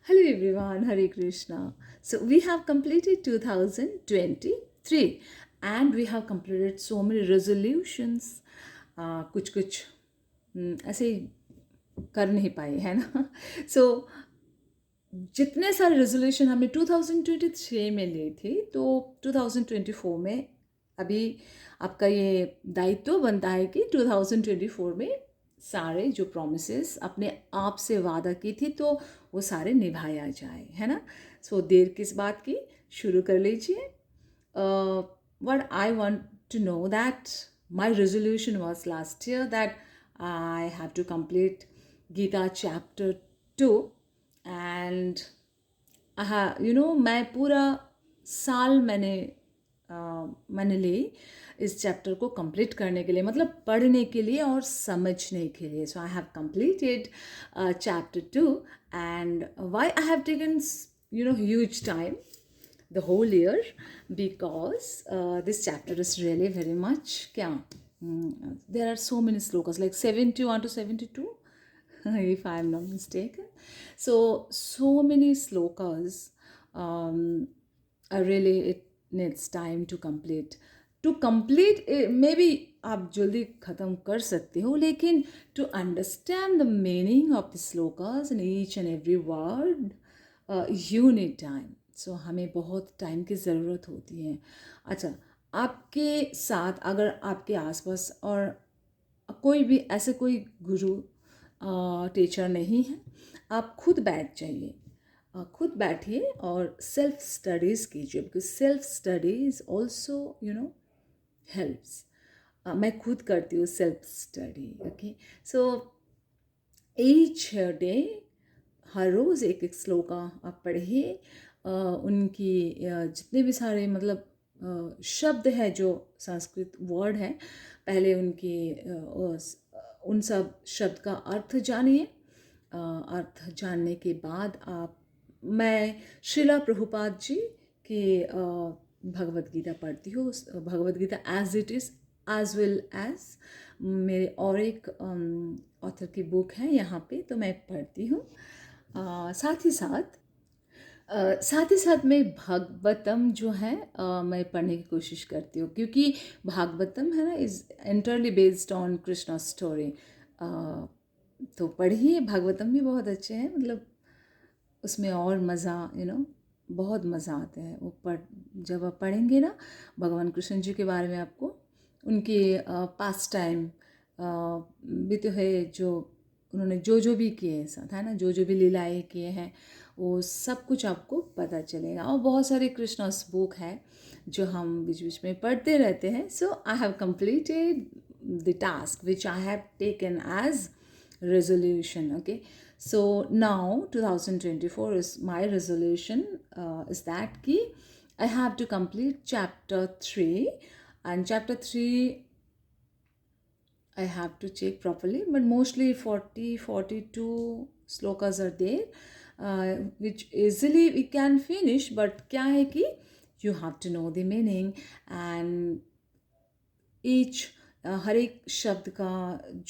Hello everyone, Hare Krishna. So we have completed 2023 and we have completed so many resolutions. कुछ कुछ ऐसे ही कर नहीं पाए है ना. So जितने सारे रेजोल्यूशन हमने 2023 में लिए थे तो 2024 में अभी आपका ये दायित्व बनता है कि 2024 में सारे जो प्रॉमिसेस अपने आप से वादा की थी तो वो सारे निभाया जाए, है ना. सो देर किस बात की, शुरू कर लीजिए. What I want to know that my resolution was last year that I have to complete Gita chapter 2 and हाँ मैं पूरा साल मैंने ली इस चैप्टर को कंप्लीट करने के लिए, मतलब पढ़ने के लिए और समझने के लिए. So I have completed chapter 2 and why I have taken huge time the whole year because this chapter is really very much there are so many slokas like 71 to 72 if I am not mistaken. So many slokas. Really it needs time to complete. To complete maybe आप जल्दी ख़त्म कर सकते हो, लेकिन to understand the meaning of the slokas and each and every word you need time. So हमें बहुत time की ज़रूरत होती है. अच्छा, आपके साथ अगर आपके आसपास और कोई भी ऐसे कोई गुरु टीचर नहीं है, आप खुद बैठ जाइए, खुद बैठिए और सेल्फ स्टडीज़ कीजिए, because self studies also helps. मैं खुद करती हूँ self study. Okay, so each day हर रोज़ एक एक श्लोका आप पढ़िए. उनकी जितने भी सारे मतलब शब्द है जो संस्कृत वर्ड है, पहले उनकी उन सब शब्द का अर्थ जानिए. अर्थ जानने के बाद मैं श्रीला प्रभुपाद जी की भगवद गीता पढ़ती हूँ. Bhagavad Gita as it is as well as मेरे और एक ऑथर की बुक है यहाँ पे, तो मैं पढ़ती हूँ. साथ ही साथ मैं भागवतम जो है मैं पढ़ने की कोशिश करती हूँ, क्योंकि भागवतम है ना is entirely based on Krishna story. तो पढ़िए, भागवतम भी बहुत अच्छे हैं, मतलब उसमें और मज़ा बहुत मज़ा आता है वो जब आप पढ़ेंगे ना भगवान कृष्ण जी के बारे में, आपको उनके पास्ट टाइम भी तो है, जो उन्होंने जो भी किए हैं साथ, है ना, जो भी लीलाएँ किए हैं, वो सब कुछ आपको पता चलेगा. और बहुत सारे कृष्णास बुक है जो हम बीच बीच में पढ़ते रहते हैं. So I have completed the task which I have taken as resolution. Okay, so now 2024 is my resolution is that ki I have to complete chapter 3, and chapter 3 I have to check properly, but mostly 42 slokas are there which easily we can finish. But kya hai ki you have to know the meaning and each हर एक शब्द का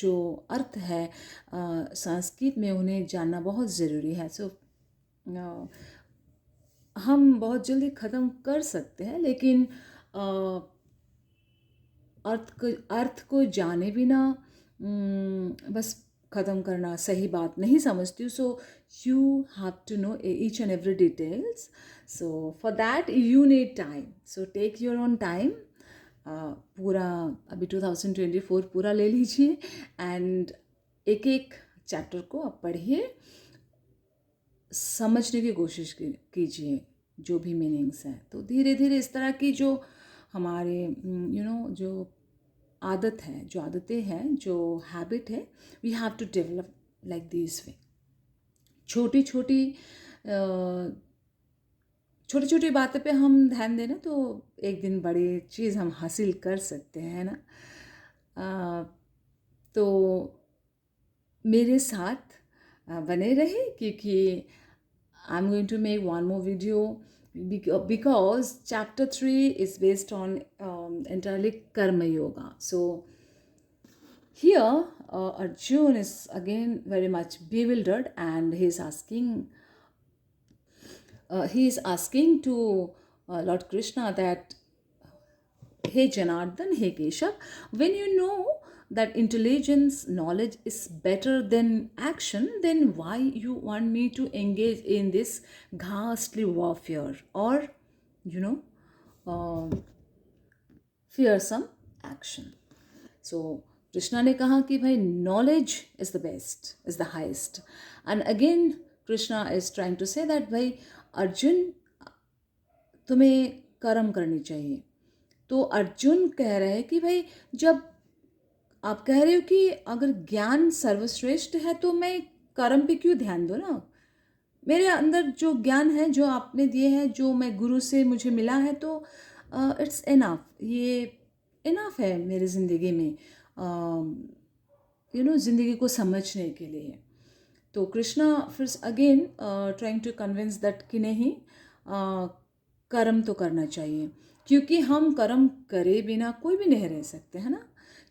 जो अर्थ है संस्कृत में उन्हें जानना बहुत ज़रूरी है. सो हम बहुत जल्दी ख़त्म कर सकते हैं, लेकिन अर्थ को जाने बिना बस ख़त्म करना सही बात नहीं समझती हूँ. So you have to know each and every details. So for that you need time. So take your own time. पूरा अभी 2024 पूरा ले लीजिए एंड एक एक चैप्टर को आप पढ़िए, समझने की कोशिश कीजिए जो भी मीनिंग्स हैं. तो धीरे धीरे इस तरह की जो हमारे जो आदत है, जो आदतें हैं, जो हैबिट है, we have to develop like this way. छोटी छोटी बातों पे हम ध्यान देना तो एक दिन बड़ी चीज़ हम हासिल कर सकते हैं ना. तो मेरे साथ बने रहे, क्योंकि I am going to make one more video because chapter 3 is based on entirely karma yoga. So here Arjun is again very much bewildered and he is asking he is asking to Lord Krishna that, hey Janardhan, hey Keshav, when you know that intelligence, knowledge is better than action, then why you want me to engage in this ghastly warfare or, you know, fearsome action? So Krishna ने कहा कि भाई knowledge is the best, is the highest. And again Krishna is trying to say that भाई अर्जुन तुम्हें कर्म करनी चाहिए. तो अर्जुन कह रहे हैं कि भाई जब आप कह रहे हो कि अगर ज्ञान सर्वश्रेष्ठ है तो मैं कर्म पे क्यों ध्यान दूँ ना. मेरे अंदर जो ज्ञान है जो आपने दिए हैं, जो मैं गुरु से मुझे मिला है, तो इट्स इनफ. ये इनफ है मेरी ज़िंदगी में, ज़िंदगी को समझने के लिए. तो कृष्णा फिर again trying to convince that कि नहीं, कर्म तो करना चाहिए, क्योंकि हम कर्म करे बिना कोई भी नहीं रह सकते, है ना.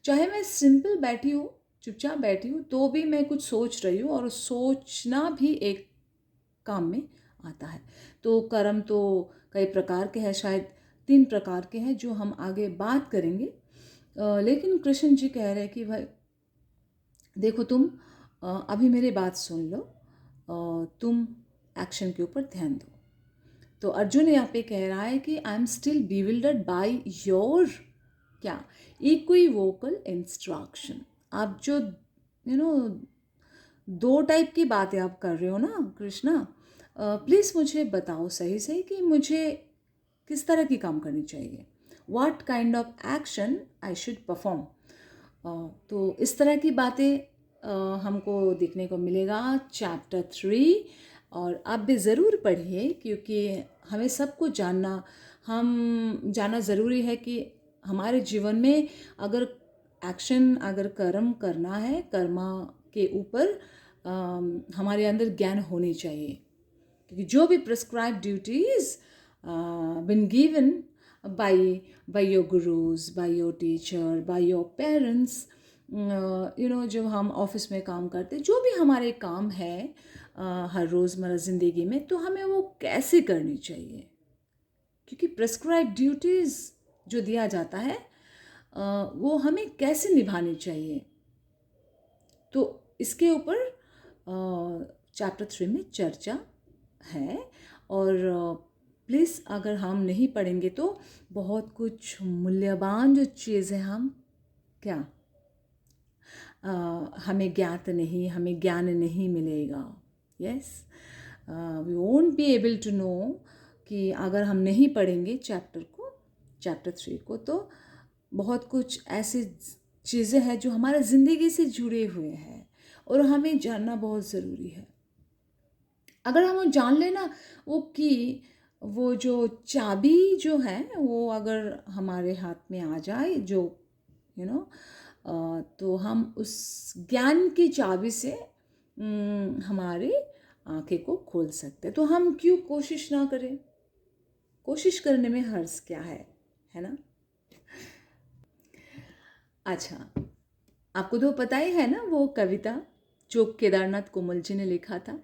चाहे मैं सिंपल बैठी हूँ, चुपचाप बैठी हूँ, तो भी मैं कुछ सोच रही हूँ, और सोचना भी एक काम में आता है. तो कर्म तो कई प्रकार के हैं, शायद 3 प्रकार के हैं जो हम आगे बात करेंगे. लेकिन कृष्ण जी कह रहे हैं कि भाई देखो, तुम अभी मेरी बात सुन लो, तुम एक्शन के ऊपर ध्यान दो. तो अर्जुन यहाँ पे कह रहा है कि I am still bewildered by your क्या इक्विवोकल इंस्ट्रक्शन. आप जो दो टाइप की बातें आप कर रहे हो ना कृष्णा, प्लीज़ मुझे बताओ सही सही कि मुझे किस तरह की काम करनी चाहिए. What kind of action I should perform. तो इस तरह की बातें हमको देखने को मिलेगा चैप्टर 3. और आप भी ज़रूर पढ़िए, क्योंकि हमें सबको जानना ज़रूरी है कि हमारे जीवन में अगर एक्शन, अगर कर्म करना है, कर्मा के ऊपर हमारे अंदर ज्ञान होनी चाहिए. क्योंकि जो भी prescribe duties been given by your gurus, by your teacher, by your parents, जब हम ऑफिस में काम करते, जो भी हमारे काम है हर रोज़मर्रा ज़िंदगी में, तो हमें वो कैसे करनी चाहिए. क्योंकि प्रिस्क्राइब ड्यूटीज़ जो दिया जाता है वो हमें कैसे निभानी चाहिए. तो इसके ऊपर चैप्टर 3 में चर्चा है. और प्लीज़ अगर हम नहीं पढ़ेंगे तो बहुत कुछ मूल्यवान जो चीज़ें हम हमें ज्ञान नहीं मिलेगा. Yes, we won't be able to know कि अगर हम नहीं पढ़ेंगे चैप्टर 3 को, तो बहुत कुछ ऐसी चीज़ें हैं जो हमारे ज़िंदगी से जुड़े हुए हैं और हमें जानना बहुत ज़रूरी है. अगर हम जान लेना वो जो चाबी जो है वो अगर हमारे हाथ में आ जाए, जो तो हम उस ज्ञान की चाबी से हमारे आँखें को खोल सकते. तो हम क्यों कोशिश ना करें. कोशिश करने में हर्ज क्या है ना. अच्छा, आपको तो पता ही है ना वो कविता जो केदारनाथ कोमल जी ने लिखा था.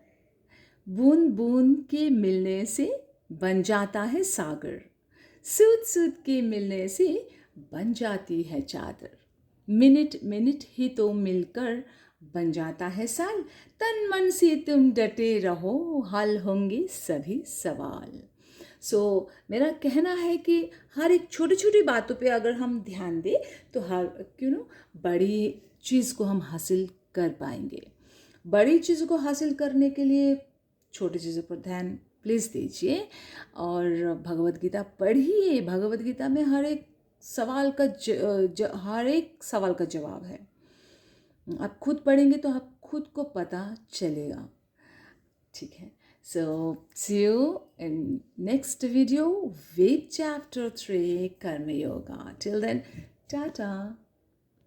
बूंद बूंद के मिलने से बन जाता है सागर, सूत सूत के मिलने से बन जाती है चादर, मिनट मिनट ही तो मिलकर बन जाता है साल, तन मन से तुम डटे रहो, हल होंगे सभी सवाल. सो मेरा कहना है कि हर एक छोटी छोटी बातों पे अगर हम ध्यान दें तो बड़ी चीज़ को हम हासिल कर पाएंगे. बड़ी चीज़ को हासिल करने के लिए छोटी चीज़ों पर ध्यान प्लीज़ दीजिए. और भगवद गीता पढ़िए. भगवद गीता में हर एक सवाल का जवाब है. आप खुद पढ़ेंगे तो आप खुद को पता चलेगा. ठीक है. So see you in next video with chapter 3 Karma Yoga. Till then, tata.